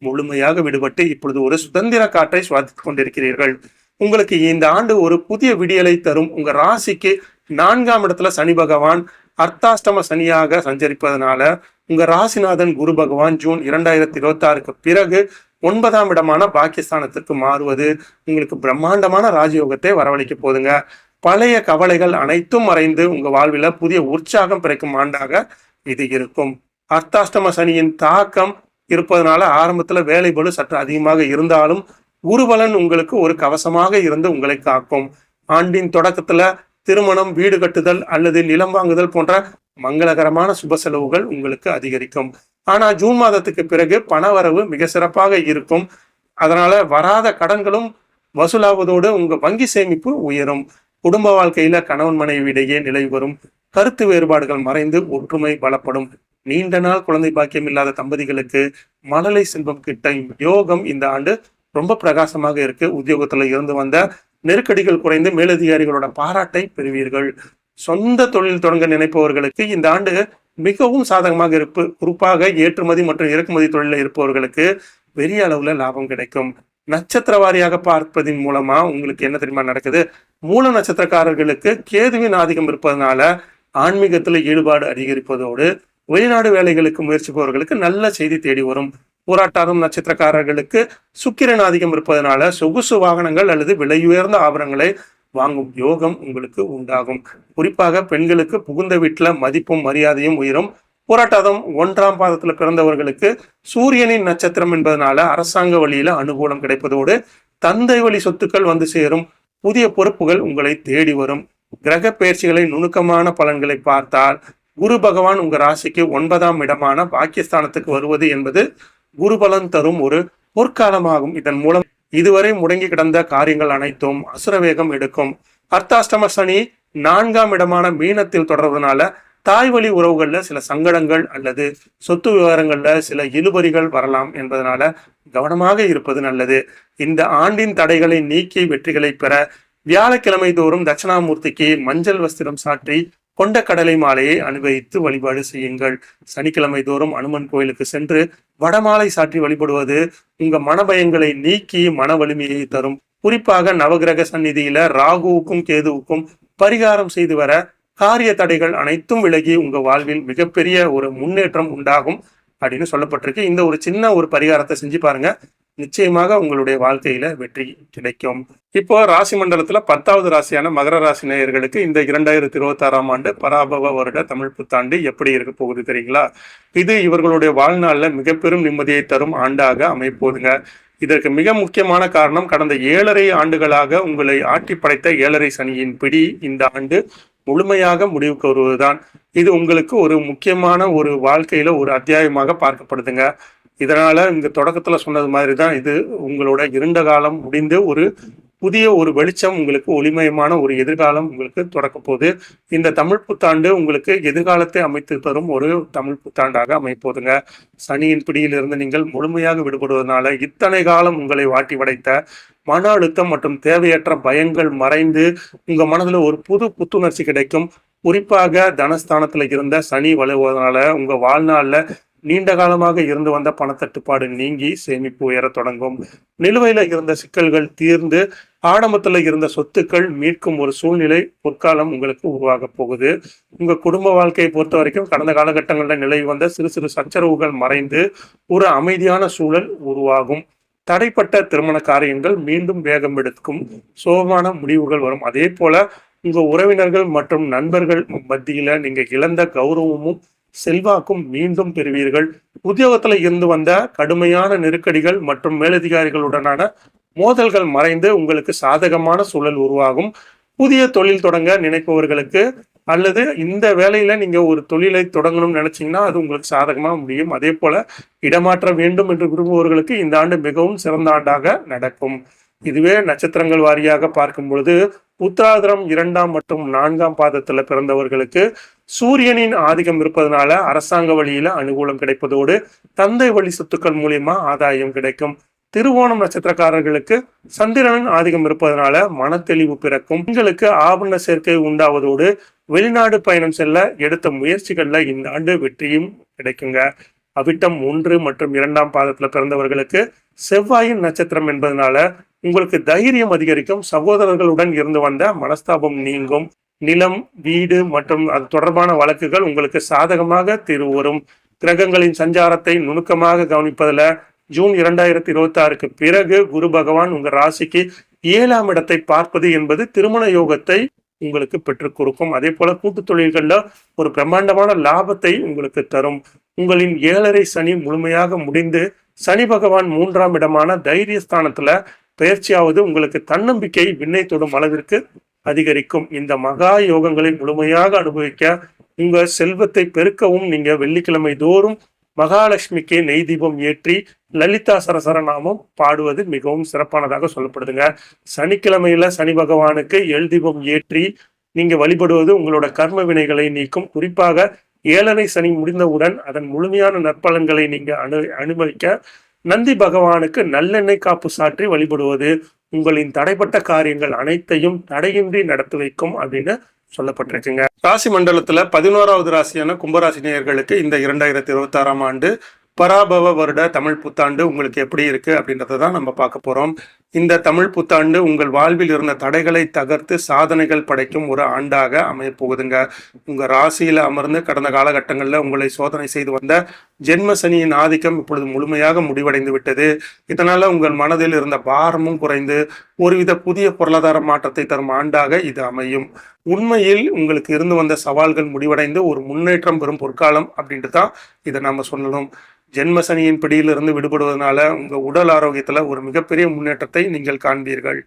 முழுமையாக விடுபட்டு இப்பொழுது ஒரு சுதந்திர காற்றை சுவாசித்துக் கொண்டிருக்கிறீர்கள். உங்களுக்கு இந்த ஆண்டு ஒரு புதிய விடியலை தரும். உங்க ராசிக்கு 4ஆம் இடத்துல சனி பகவான் அர்த்தாஷ்டம சனியாக சஞ்சரிப்பதனால உங்க ராசிநாதன் குரு பகவான் ஜூன் 2026க்கு பிறகு 9ஆம் இடமான பாக்கியஸ்தானத்துக்கு மாறுவது உங்களுக்கு பிரம்மாண்டமான ராஜயோகத்தை வரவழைக்க போதுங்க. பழைய கவலைகள் அனைத்தும் மறைந்து உங்க வாழ்வில புதிய உற்சாகம் பிறக்கும் ஆண்டாக இது இருக்கும். அர்த்தாஷ்டம சனியின் தாக்கம் இருப்பதனால ஆரம்பத்துல வேலை பளு சற்று அதிகமாக இருந்தாலும் குருபலன் உங்களுக்கு ஒரு கவசமாக இருந்து உங்களை காக்கும். ஆண்டின் தொடக்கத்துல திருமணம், வீடு கட்டுதல் அல்லது நிலம் வாங்குதல் போன்ற மங்களகரமான சுப செலவுகள் உங்களுக்கு அதிகரிக்கும். ஆனா ஜூன் மாதத்துக்கு பிறகு பணவரவு மிக சிறப்பாக இருக்கும். அதனால வராத கடன்களும் வசூலாவதோடு உங்க வங்கி சேமிப்பு உயரும். குடும்ப வாழ்க்கையில கணவன் மனைவி இடையே நிலை வரும். கருத்து வேறுபாடுகள் மறைந்து ஒற்றுமை பலப்படும். நீண்ட நாள் குழந்தை பாக்கியம் இல்லாத தம்பதிகளுக்கு மழலை செல்வம் கிட்ட யோகம் இந்த ஆண்டு ரொம்ப பிரகாசமாக இருக்கு. உத்தியோகத்துல இருந்து வந்த நெருக்கடிகள் குறைந்து மேலதிகாரிகளோட பாராட்டை பெறுவீர்கள். சொந்த தொழில் தொடங்க நினைப்பவர்களுக்கு இந்த ஆண்டு மிகவும் சாதகமாக இருப்பு. குறிப்பாக ஏற்றுமதி மற்றும் இறக்குமதி தொழில இருப்பவர்களுக்கு பெரிய அளவுல லாபம் கிடைக்கும். நட்சத்திர வாரியாக பார்ப்பதன் மூலமா உங்களுக்கு என்ன தெரியுமா நடக்குது? மூல நட்சத்திரக்காரர்களுக்கு கேதுவின் ஆதிக்கம் இருப்பதனால ஆன்மீகத்துல ஈடுபாடு அதிகரிப்பதோடு வெளிநாடு வேலைகளுக்கு முயற்சிப்பவர்களுக்கு நல்ல செய்தி தேடி வரும். போராட்டாடும் நட்சத்திரக்காரர்களுக்கு சுக்கிரன் ஆதிக்கம் இருப்பதனால சொகுசு வாகனங்கள் அல்லது விலையுயர்ந்த ஆபரணங்களை வாங்கும் யோகம் உங்களுக்கு உண்டாகும். குறிப்பாக பெண்களுக்கு புகுந்த வீட்டுல மதிப்பும் மரியாதையும் உயரும். போராட்டாதம் 1ஆம் பாதத்துல பிறந்தவர்களுக்கு சூரியனின் நட்சத்திரம் என்பதனால அரசாங்க வழியில அனுகூலம் கிடைப்பதோடு தந்தை வழி சொத்துக்கள் வந்து சேரும். புதிய பொறுப்புகள் உங்களை தேடி வரும். கிரக பயிற்சிகளை நுணுக்கமான பலன்களை பார்த்தால் குரு பகவான் உங்க ராசிக்கு 9ஆம் இடமான பாக்கியஸ்தானத்துக்கு வருவது என்பது குரு பலன் தரும் ஒரு பொற்காலமாகும். இதன் மூலம் இதுவரை முடங்கி கிடந்த காரியங்கள் அனைத்தும் அசுரவேகம் எடுக்கும். அர்த்தாஷ்டம சனி 4ஆம் இடமான மீனத்தில் தொடர்வதனால தாய் வழி உறவுகள்ல சில சங்கடங்கள் அல்லது சொத்து விவகாரங்கள்ல சில இழுபறிகள் வரலாம் என்பதனால கவனமாக இருப்பது நல்லது. இந்த ஆண்டின் தடைகளை நீக்கி வெற்றிகளை பெற வியாழக்கிழமை தோறும் தட்சிணாமூர்த்திக்கு மஞ்சள் வஸ்திரம் சாற்றி கொண்ட கடலை மாலையை அனுபவித்து வழிபாடு செய்யுங்கள். சனிக்கிழமை தோறும் அனுமன் கோயிலுக்கு சென்று வடமாலை சாற்றி வழிபடுவது உங்க மனபயங்களை நீக்கி மன வலிமையை தரும். குறிப்பாக நவகிரக சந்நிதியில ராகுவுக்கும் கேதுவுக்கும் பரிகாரம் செய்து வர காரிய தடைகள் அனைத்தும் விலகி உங்க வாழ்வில் மிகப்பெரிய ஒரு முன்னேற்றம் உண்டாகும் அப்படின்னு சொல்லப்பட்டிருக்கு. இந்த ஒரு சின்ன ஒரு பரிகாரத்தை செஞ்சு பாருங்க, நிச்சயமாக உங்களுடைய வாழ்க்கையில வெற்றி கிடைக்கும். இப்போ ராசி மண்டலத்துல 10வது ராசியான மகர ராசி நேயர்களுக்கு இந்த 2026ஆம் ஆண்டு பராபவ வருட தமிழ் புத்தாண்டு எப்படி இருக்க போகுது தெரியுங்களா? இது இவர்களுடைய வாழ்நாள்ல மிக பெரும் நிம்மதியை தரும் ஆண்டாக அமைப்போதுங்க. இதற்கு மிக முக்கியமான காரணம் கடந்த 7.5 ஆண்டுகளாக உங்களை ஆட்டி படைத்த 7.5 சனியின் பிடி இந்த ஆண்டு முழுமையாக முடிவுக்கு வருவதுதான். இது உங்களுக்கு ஒரு முக்கியமான ஒரு வாழ்க்கையில ஒரு அத்தியாயமாக பார்க்கப்படுதுங்க. இதனால இந்த தொடக்கத்துல சொன்னது மாதிரி தான் இது உங்களோட இருண்ட காலம் முடிந்து ஒரு புதிய ஒரு வெளிச்சம் உங்களுக்கு ஒளிமயமான ஒரு எதிர்காலம் உங்களுக்கு தொடக்க போகுது. இந்த தமிழ் புத்தாண்டு உங்களுக்கு எதிர்காலத்தை அமைத்து தரும் ஒரு தமிழ் புத்தாண்டாக அமைப்போதுங்க. சனியின் பிடியிலிருந்து நீங்கள் முழுமையாக விடுபடுவதனால இத்தனை காலம் உங்களை வாட்டி வடைத்த மன அழுத்தம் மற்றும் தேவையற்ற பயங்கள் மறைந்து உங்க மனதுல ஒரு புது புத்துணர்ச்சி கிடைக்கும். குறிப்பாக தனஸ்தானத்துல இருந்த சனி வலுவதனால உங்க வாழ்நாள்ல நீண்ட காலமாக இருந்து வந்த பணத்தட்டுப்பாடு நீங்கி சேமிப்பு உயர தொடங்கும். நிலுவையில இருந்த சிக்கல்கள் தீர்ந்து ஆடம்பத்துல இருந்த சொத்துக்கள் மீட்கும் ஒரு சூழ்நிலை பொற்காலம் உங்களுக்கு உருவாக போகுது. உங்க குடும்ப வாழ்க்கையை பொறுத்த வரைக்கும் கடந்த காலகட்டங்களில் நிலவி வந்த சிறு சிறு சச்சரவுகள் மறைந்து ஒரு அமைதியான சூழல் உருவாகும். தடைப்பட்ட திருமண காரியங்கள் மீண்டும் வேகம் எடுக்கும் சோகமான முடிவுகள் வரும். அதே போல உங்க உறவினர்கள் மற்றும் நண்பர்கள் மத்தியில நீங்க இழந்த கௌரவமும் செல்வாக்கும் மீண்டும் பெறுவீர்கள். உத்தியோகத்துல இருந்து வந்த கடுமையான நெருக்கடிகள் மற்றும் மேலதிகாரிகளுடனான மோதல்கள் மறைந்து உங்களுக்கு சாதகமான சூழல் உருவாகும். புதிய தொழில் தொடங்க நினைப்பவர்களுக்கு அல்லது இந்த வேலையில நீங்க ஒரு தொழிலை தொடங்கணும்னு நினைச்சீங்கன்னா அது உங்களுக்கு சாதகமா முடியும். அதே போல இடமாற்ற வேண்டும் என்று விரும்புபவர்களுக்கு இந்த ஆண்டு மிகவும் சிறந்த ஆண்டாக நடக்கும். இதுவே நட்சத்திரங்கள் வாரியாக பார்க்கும் பொழுது உத்திராதிரம் 2ஆம் மற்றும் 4ஆம் பாதத்துல பிறந்தவர்களுக்கு சூரியனின் ஆதிக்கம் இருப்பதனால அரசாங்க வழியில அனுகூலம் கிடைப்பதோடு தந்தை வழி சொத்துக்கள் மூலியமா ஆதாயம் கிடைக்கும். திருவோணம் நட்சத்திரக்காரர்களுக்கு சந்திரனின் ஆதிக்கம் இருப்பதனால மன தெளிவு பிறக்கும். பெண்களுக்கு ஆபரண சேர்க்கை உண்டாவதோடு வெளிநாடு பயணம் செல்ல எடுத்த முயற்சிகள்ல இந்த ஆண்டு வெற்றியும் கிடைக்குங்க. அவிட்டம் 1 மற்றும் 2ஆம் பாதத்துல பிறந்தவர்களுக்கு செவ்வாயின் நட்சத்திரம் என்பதனால உங்களுக்கு தைரியம் அதிகரிக்கும். சகோதரர்களுடன் இருந்து வந்த மனஸ்தாபம் நீங்கும். நிலம், வீடு மற்றும் அது தொடர்பான வழக்குகள் உங்களுக்கு சாதகமாக தீர்வு வரும். கிரகங்களின் சஞ்சாரத்தை நுணுக்கமாக கவனிப்பதில் ஜூன் 2026க்கு பிறகு குரு பகவான் உங்க ராசிக்கு 7ஆம் இடத்தை பார்ப்பது என்பது திருமண யோகத்தை உங்களுக்கு பெற்றுக் கொடுக்கும். அதே போல கூட்டு தொழில்கள்ல ஒரு பிரம்மாண்டமான லாபத்தை உங்களுக்கு தரும். உங்களின் 7.5 சனி முழுமையாக முடிந்து சனி பகவான் 3ஆம் இடமான தைரியஸ்தானத்துல பயிற்சியாவது உங்களுக்கு தன்னம்பிக்கை விண்ணை தொடும் அளவிற்கு அதிகரிக்கும். இந்த மகா யோகங்களை முழுமையாக அனுபவிக்க உங்க செல்வத்தை பெருக்கவும் நீங்க வெள்ளிக்கிழமை தோறும் மகாலட்சுமிக்கு நெய் தீபம் ஏற்றி லலிதா சரசரநாமம் பாடுவது மிகவும் சிறப்பானதாக சொல்லப்படுதுங்க. சனிக்கிழமையில சனி பகவானுக்கு எல் தீபம் ஏற்றி நீங்க வழிபடுவது உங்களோட கர்ம வினைகளை நீக்கும். குறிப்பாக 7.5 சனி முடிந்தவுடன் அதன் முழுமையான நற்பலன்களை நீங்க அனுபவிக்க நந்தி பகவானுக்கு நல்லெண்ணெய் காப்பு சாற்றி வழிபடுவது உங்களின் தடைப்பட்ட காரியங்கள் அனைத்தையும் தடையின்றி நடத்தி வைக்கும் அப்படின்னு சொல்லப்பட்டிருக்குங்க. ராசி மண்டலத்துல 11வது ராசியான கும்பராசி நேயர்களுக்கு இந்த 2026ஆம் ஆண்டு பராபவ வருட தமிழ் புத்தாண்டு உங்களுக்கு எப்படி இருக்கு அப்படின்றத தான் நம்ம பார்க்க போறோம். இந்த தமிழ் புத்தாண்டு உங்கள் வாழ்வில் இருந்த தடைகளை தகர்த்து சாதனைகள் படைக்கும் ஒரு ஆண்டாக அமைய போகுதுங்க. உங்க ராசியில அமர்ந்து கடந்த காலகட்டங்களில் உங்களை சோதனை செய்து வந்த ஜென்ம சனியின் ஆதிக்கம் இப்பொழுது முழுமையாக முடிவடைந்து விட்டது. இதனால உங்கள் மனதில் இருந்த பாரமும் குறைந்து ஒருவித புதிய பொருளாதார மாற்றத்தை தரும் ஆண்டாக இது அமையும். உண்மையில் உங்களுக்கு இருந்து வந்த சவால்கள் முடிவடைந்து ஒரு முன்னேற்றம் பெறும் பொற்காலம் அப்படின்ட்டு தான் இதை நம்ம சொல்லணும். ஜென்ம சனியின் பிடியிலிருந்து விடுபடுவதனால உங்க உடல் ஆரோக்கியத்துல ஒரு மிகப்பெரிய முன்னேற்றத்தை நீங்கள் காண்பீர்கள்.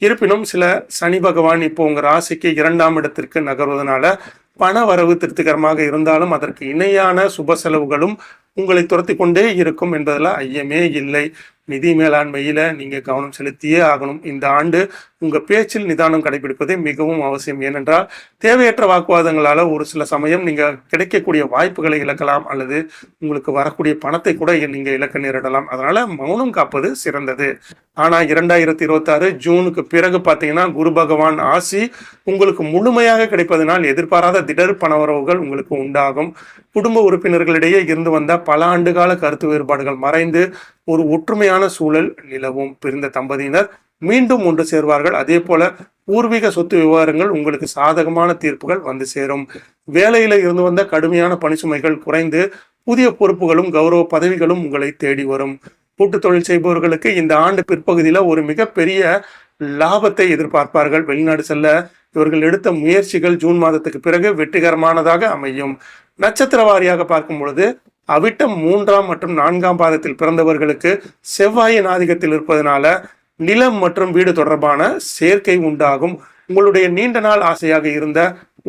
இருப்பினும் சில சனி பகவான் இப்போ உங்க ராசிக்கு 2ஆம் இடத்திற்கு நகர்வதனால பண வரவு திருப்திகரமாக இருந்தாலும் அதற்கு இணையான சுப செலவுகளும் உங்களை துரத்தி கொண்டே இருக்கும் என்பதில் ஐயமே இல்லை. நிதி மேலாண்மையில நீங்க கவனம் செலுத்தியே ஆகணும். இந்த ஆண்டு உங்க பேச்சில் நிதானம் கடைபிடிப்பது மிகவும் அவசியம். ஏனென்றால் தேவையற்ற வாக்குவாதங்களால ஒரு சில சமயம் நீங்க கிடைக்கக்கூடிய வாய்ப்புகளை இழக்கலாம் அல்லது உங்களுக்கு வரக்கூடிய பணத்தை கூட நீங்க இழக்க நேரிடலாம். அதனால மௌனம் காப்பது சிறந்தது. ஆனா 2026 ஜூனுக்கு பிறகு பாத்தீங்கன்னா குரு பகவான் ஆசி உங்களுக்கு முழுமையாக கிடைப்பதனால் எதிர்பாராத திடர் பணவரவுகள் உங்களுக்கு உண்டாகும். குடும்ப உறுப்பினர்களிடையே இருந்து வந்த பல ஆண்டுகால கருத்து வேறுபாடுகள் மறைந்து ஒரு ஒற்றுமையான சூழல் நிலவும். பிரிந்த தம்பதியினர் மீண்டும் ஒன்று சேர்வார்கள். அதே போல பூர்வீக சொத்து விவகாரங்கள் உங்களுக்கு சாதகமான தீர்ப்புகள் வந்து சேரும். வேலையில இருந்து வந்த கடுமையான பணிசுமைகள் குறைந்து புதிய பொறுப்புகளும் கௌரவ பதவிகளும் உங்களை தேடி வரும். கூட்டு தொழில் செய்பவர்களுக்கு இந்த ஆண்டு பிற்பகுதியில ஒரு மிகப்பெரிய லாபத்தை எதிர்பார்ப்பார்கள். வெளிநாடு செல்ல இவர்கள் எடுத்த முயற்சிகள் ஜூன் மாதத்துக்கு பிறகு வெற்றிகரமானதாக அமையும். நட்சத்திர வாரியாக பார்க்கும் பொழுது அவிட்டம் 3ஆம் மற்றும் 4ஆம் பாதத்தில் பிறந்தவர்களுக்கு செவ்வாயின் ஆதிக்கத்தில் இருப்பதனால நிலம் மற்றும் வீடு தொடர்பான சேர்க்கை உண்டாகும். உங்களுடைய நீண்ட நாள் ஆசையாக இருந்த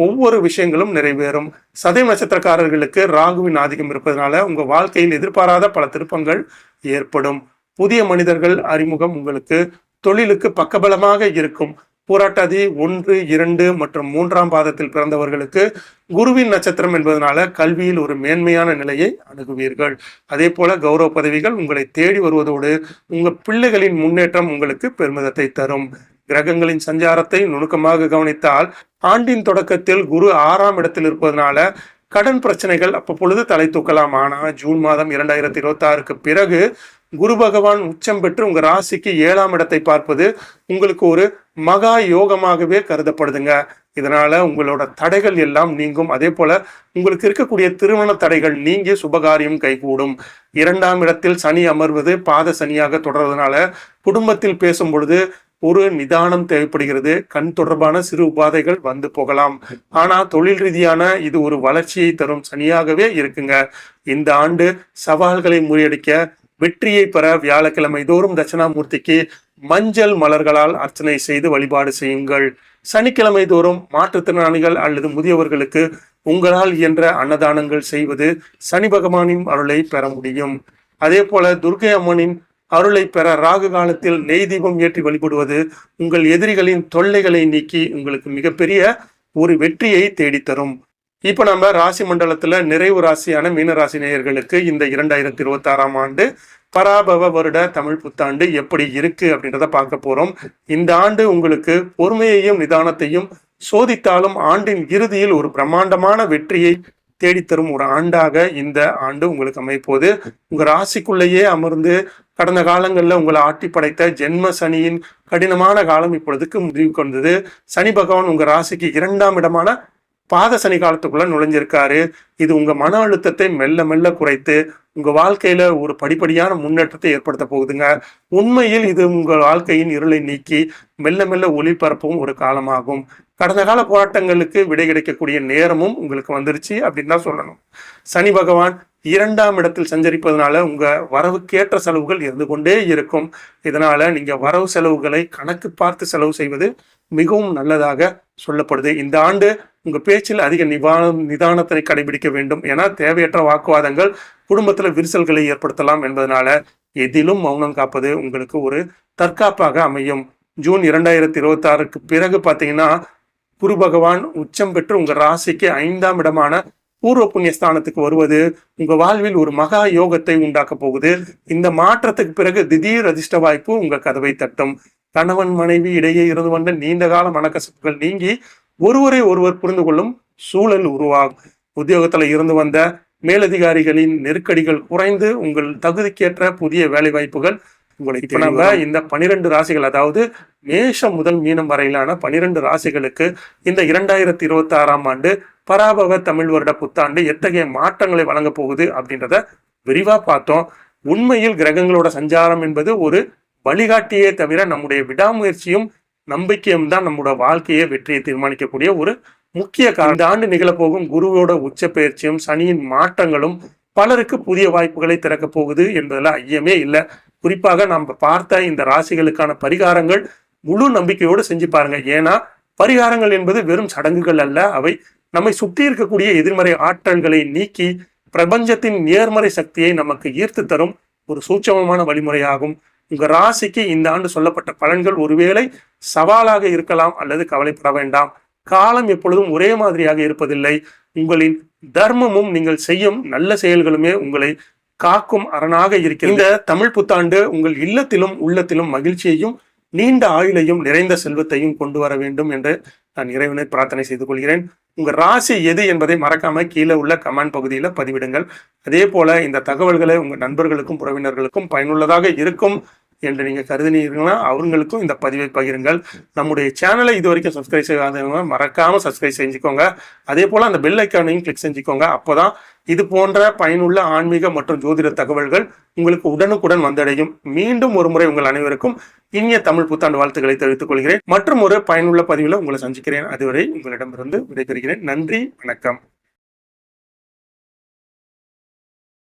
ஒவ்வொரு விஷயங்களும் நிறைவேறும். சதயம் நட்சத்திரக்காரர்களுக்கு ராகுவின் ஆதிக்கம் இருப்பதனால உங்க வாழ்க்கையில் எதிர்பாராத பல திருப்பங்கள் ஏற்படும். புதிய மனிதர்கள் அறிமுகம் உங்களுக்கு தொழிலுக்கு பக்கபலமாக இருக்கும். பூராட்டாதி 1, 2 மற்றும் 3ஆம் பாதத்தில் பிறந்தவர்களுக்கு குருவின் நட்சத்திரம் என்பதனால கல்வியில் ஒரு மேன்மையான நிலையை அணுகுவீர்கள். அதே போல கௌரவ பதவிகள் உங்களை தேடி வருவதோடு உங்க பிள்ளைகளின் முன்னேற்றம் உங்களுக்கு பெருமிதத்தை தரும். கிரகங்களின் சஞ்சாரத்தை நுணுக்கமாக கவனித்தால் ஆண்டின் தொடக்கத்தில் குரு 6ஆம் இடத்தில் இருப்பதனால கடன் பிரச்சனைகள் அப்பொழுது தலை தூக்கலாம். ஆனா ஜூன் மாதம் 2026க்கு பிறகு குரு பகவான் உச்சம் பெற்று உங்க ராசிக்கு 7ஆம் இடத்தை பார்ப்பது உங்களுக்கு ஒரு மகா யோகமாகவே கருதப்படுதுங்க. இதனால உங்களோட தடைகள் எல்லாம் நீங்கும். அதே போல உங்களுக்கு இருக்கக்கூடிய திருமண தடைகள் நீங்கி சுபகாரியம் கைகூடும். 2ஆம் இடத்தில் சனி அமர்வது பாத சனியாக தொடர்றதுனால குடும்பத்தில் பேசும் பொழுது ஒரு நிதானம் தேவைப்படுகிறது. கண் தொடர்பான சிறு உபாதைகள் வந்து போகலாம். ஆனா தொழில் ரீதியான இது ஒரு வளர்ச்சியை தரும் சனியாகவே இருக்குங்க. இந்த ஆண்டு சவால்களை முறியடிக்க வெற்றியை பெற வியாழக்கிழமை தோறும் தட்சிணாமூர்த்திக்கு மஞ்சள் மலர்களால் அர்ச்சனை செய்து வழிபாடு செய்யுங்கள். சனிக்கிழமை தோறும் மாற்றுத்திறனாளிகள் அல்லது முதியவர்களுக்கு உங்களால் இயன்ற அன்னதானங்கள் செய்வது சனி பகவானின் அருளை பெற முடியும். அதே போல துர்க்கை அம்மனின் அருளை பெற ராகு காலத்தில் நெய் தீபம் ஏற்றி வழிபடுவது உங்கள் எதிரிகளின் தொல்லைகளை நீக்கி உங்களுக்கு மிகப்பெரிய ஒரு வெற்றியை தேடித்தரும். இப்ப நம்ம ராசி மண்டலத்துல நிறைவு ராசியான மீனராசி நேயர்களுக்கு இந்த 2026ஆம் ஆண்டு பராபவ வருட தமிழ் புத்தாண்டு எப்படி இருக்கு அப்படின்றத பார்க்க போறோம். இந்த ஆண்டு உங்களுக்கு பொறுமையையும் நிதானத்தையும் சோதித்தாலும் ஆண்டின் இறுதியில் ஒரு பிரம்மாண்டமான வெற்றியை தேடித்தரும் ஒரு ஆண்டாக இந்த ஆண்டு உங்களுக்கு அமைப்போது. உங்க ராசிக்குள்ளேயே அமர்ந்து கடந்த காலங்களில் உங்களை ஆட்டி படைத்த ஜென்ம சனியின் கடினமான காலம் இப்பொழுதுக்கு முடிவுக்கு வந்தது. சனி பகவான் உங்க ராசிக்கு 2ஆம் இடமான பாத சனி காலத்துக்குள்ள நுழைஞ்சிருக்காரு. இது உங்க மன அழுத்தத்தை மெல்ல மெல்ல குறைத்து உங்க வாழ்க்கையில ஒரு படிப்படியான முன்னேற்றத்தை ஏற்படுத்த போகுதுங்க. உண்மையில் இது உங்கள் வாழ்க்கையின் இருளை நீக்கி மெல்ல மெல்ல ஒளி பரப்பும் ஒரு காலமாகும். கடந்த கால போராட்டங்களுக்கு விடை கிடைக்கக்கூடிய நேரமும் உங்களுக்கு வந்துருச்சு அப்படின்னு தான் சொல்லணும். சனி பகவான் 2ஆம் இடத்தில் சஞ்சரிப்பதனால உங்க வரவுக்கேற்ற செலவுகள் இருந்து கொண்டே இருக்கும். இதனால நீங்க வரவு செலவுகளை கணக்கு பார்த்து செலவு செய்வது மிகவும் நல்லதாக சொல்லப்படுது. இந்த ஆண்டு உங்க பேச்சில் அதிக நிதானத்தை கடைபிடிக்க வேண்டும். ஏன்னா தேவையற்ற வாக்குவாதங்கள் குடும்பத்துல விரிசல்களை ஏற்படுத்தலாம் என்பதனால எதிலும் மௌனம் காப்பது உங்களுக்கு ஒரு தற்காப்பாக அமையும். ஜூன் 2026க்கு பிறகு பாத்தீங்கன்னா குரு பகவான் உச்சம் பெற்று உங்க ராசிக்கு 5ஆம் இடமான பூர்வ புண்ணியஸ்தானத்துக்கு வருவது உங்க வாழ்வில் ஒரு மகா யோகத்தை உண்டாக்க போகுது. இந்த மாற்றத்துக்கு பிறகு திடீர் அதிர்ஷ்ட வாய்ப்பு உங்க கதவை தட்டும். கணவன் மனைவி இடையே இருந்து வந்த நீண்ட கால மனக்கசப்புகள் நீங்கி ஒருவரை ஒருவர் புரிந்து கொள்ளும் சூழல் உருவாகும். உத்தியோகத்துல இருந்து வந்த மேலதிகாரிகளின் நெருக்கடிகள் குறைந்து உங்கள் தகுதிக்கேற்ற புதிய வேலை வாய்ப்புகள் உங்களுக்கு. இப்ப நம்ம இந்த 12 ராசிகள், அதாவது மேஷம் முதல் மீனம் வரையிலான 12 ராசிகளுக்கு இந்த 2026ஆம் ஆண்டு பராபவ தமிழ் வருட புத்தாண்டு எத்தகைய மாற்றங்களை வழங்க போகுது அப்படின்றத விரிவா பார்த்தோம். உண்மையில் கிரகங்களோட சஞ்சாரம் என்பது ஒரு வழிகாட்டியே தவிர நம்முடைய விடாமுயற்சியும் நம்பிக்கையும் தான் நம்மளோட வாழ்க்கையை வெற்றியை தீர்மானிக்கக்கூடிய ஒரு முக்கிய காரணம். இந்த ஆண்டு நிகழப்போகும் குருவோட உச்ச பயிற்சியும் சனியின் மாற்றங்களும் பலருக்கு புதிய வாய்ப்புகளை திறக்க போகுது என்பதுல ஐயமே இல்லை. குறிப்பாக நம்ம பார்த்த இந்த ராசிகளுக்கான பரிகாரங்கள் முழு நம்பிக்கையோடு செஞ்சு பாருங்க. ஏன்னா பரிகாரங்கள் என்பது வெறும் சடங்குகள் அல்ல, அவை நம்மை சுற்றி இருக்கக்கூடிய எதிர்மறை ஆற்றல்களை நீக்கி பிரபஞ்சத்தின் நேர்மறை சக்தியை நமக்கு ஈர்த்து தரும் ஒரு சூட்சமமான வழிமுறையாகும். உங்க ராசிக்கு இந்த ஆண்டு சொல்லப்பட்ட பலன்கள் ஒருவேளை சவாலாக இருக்கலாம், அல்லது கவலைப்பட வேண்டாம். காலம் எப்பொழுதும் ஒரே மாதிரியாக இருப்பதில்லை. உங்களின் தர்மமும் நீங்கள் செய்யும் நல்ல செயல்களுமே உங்களை காக்கும் அரணாக இருக்கிறது. இந்த தமிழ் புத்தாண்டு உங்கள் இல்லத்திலும் உள்ளத்திலும் மகிழ்ச்சியையும் நீண்ட ஆயுளையும் நிறைந்த செல்வத்தையும் கொண்டு வர வேண்டும் என்று நான் இறைவனை பிரார்த்தனை செய்து கொள்கிறேன். உங்க ராசி எது என்பதை மறக்காம கீழே உள்ள கமெண்ட் பகுதியில பதிவிடுங்கள். அதே போல இந்த தகவல்களை உங்க நண்பர்களுக்கும் உறவினர்களுக்கும் பயனுள்ளதாக இருக்கும் என்று நீங்க கருதினீங்கன்னா அவங்களுக்கும் இந்த பதிவை பகிருங்கள். நம்முடைய சேனலை இது வரைக்கும் சப்ஸ்கிரைப் செய்யாதவங்க மறக்காம சப்ஸ்கிரைப் செஞ்சுக்கோங்க. அதே போல அந்த பெல் ஐக்கானையும் கிளிக் செஞ்சுக்கோங்க. அப்போதான் இது போன்ற பயனுள்ள ஆன்மீக மற்றும் ஜோதிட தகவல்கள் உங்களுக்கு உடனுக்குடன் வந்தடையும். மீண்டும் ஒரு முறை உங்கள் அனைவருக்கும் இனிய தமிழ் புத்தாண்டு வாழ்த்துக்களை தெரிவித்துக் கொள்கிறேன். மற்றும் ஒரு பயனுள்ள பதிவில் உங்களை சந்திக்கிறேன். அதுவரை உங்களிடமிருந்து விடைபெறுகிறேன். நன்றி, வணக்கம்.